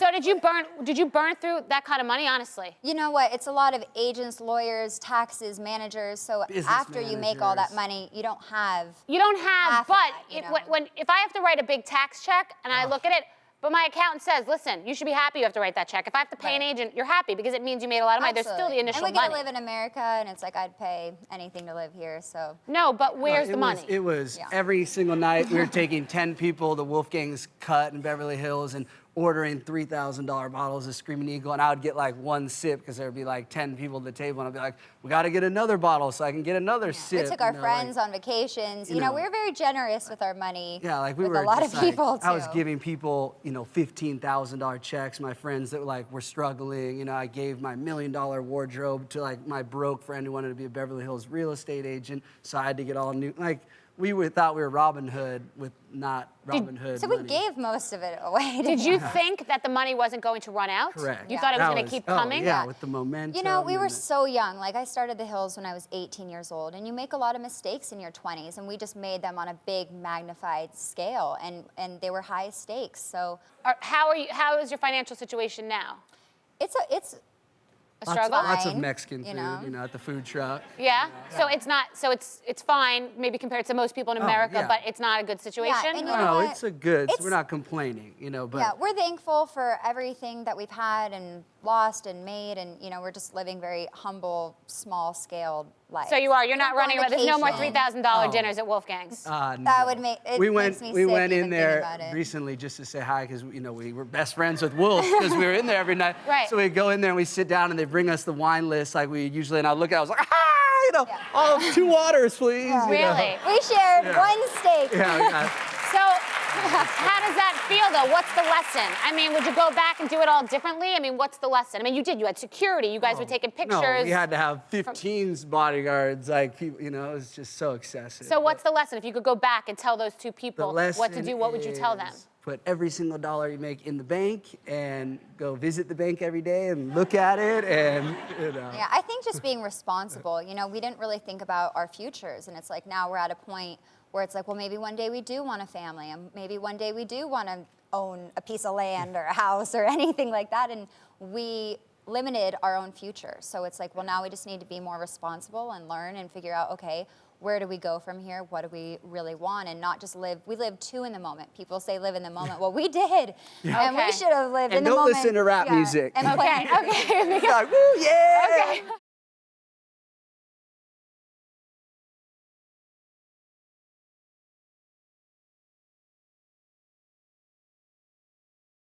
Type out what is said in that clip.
So did you burn through that kind of money, honestly? You know what? It's a lot of agents, lawyers, taxes, managers. So Business after you make all that managers. money, you don't have. You don't have, half of but that, you know? if I have to write a big tax check and I look at it, but my accountant says, listen, you should be happy you have to write that check. If I have to pay an agent, you're happy because it means you made a lot of money. There's still the initial and we money. get to live in America, and it's like I'd pay anything to live here. So No, but where's the money? It was every single night we were taking 10 people to Wolfgang's Cut in Beverly Hills and ordering $3,000 bottles of Screaming Eagle, and I would get like one sip because there would be like 10 people at the table, and I'd be like, we got to get another bottle so I can get another sip. we took our friends on vacations. You know, we were very generous with our money. Yeah, like we with were a lot just of people like, too. I was giving people, $15,000 checks. My friends that were struggling. I gave my $1 million wardrobe to like my broke friend who wanted to be a Beverly Hills real estate agent. So I had to get all new. Like thought we were Robin Hood with not Robin Hood. So money. we gave most of it away. Did you think that the money wasn't going to run out? Correct. You thought it was going to keep coming? Yeah, with the momentum. You know, we were and so young. Like, I started the Hills when I was 18 years old, and you make a lot of mistakes in your 20s, and we just made them on a big, magnified scale, and they were high stakes. So How is your financial situation now? it's A struggle? Lots of Fine, Mexican food, at the food truck. Yeah? So it's not, so it's fine, maybe compared to most people in America, yeah. but it's not a good situation? and you know No, what? it's a good. It's- We're not complaining, but yeah, we're thankful for everything that we've had and lost and made, and we're just living very humble, small-scale life. So you are, you're not Don't go on running around, there's no more vacation. $3,000 dinners at Wolfgang's. That would make it we makes went me sick in even thinking there about it. recently just to say hi because we were best friends with Wolf because we were in there every night. Right. So we go in there and we sit down and they bring us the wine list like we usually, and I look at it, I was like, all 2 waters, please. Really? We shared one steak. Yeah. So how does that feel, though? What's the lesson? I mean, would you go back and do it all differently? I mean, what's the lesson? I mean, you did. You had security. You guys were taking pictures. No, we had to have 15 bodyguards. Like, people, it was just so excessive. So what's the lesson? If you could go back and tell those 2 people The what to do, what would you tell them? is Put every single dollar you make in the bank and go visit the bank every day and look at it and, Yeah, I think just being responsible. We didn't really think about our futures, and it's like now we're at a point where it's like, well, maybe one day we do want a family, and maybe one day we do want to own a piece of land or a house or anything like that, and we limited our own future. So it's like, well, now we just need to be more responsible and learn and figure out, okay, where do we go from here? What do we really want? And not just live. We live too in the moment. People say live in the moment. Well, we did. And we should have lived in the moment. And don't listen to rap music. And Okay. Like, woo, yeah! Okay.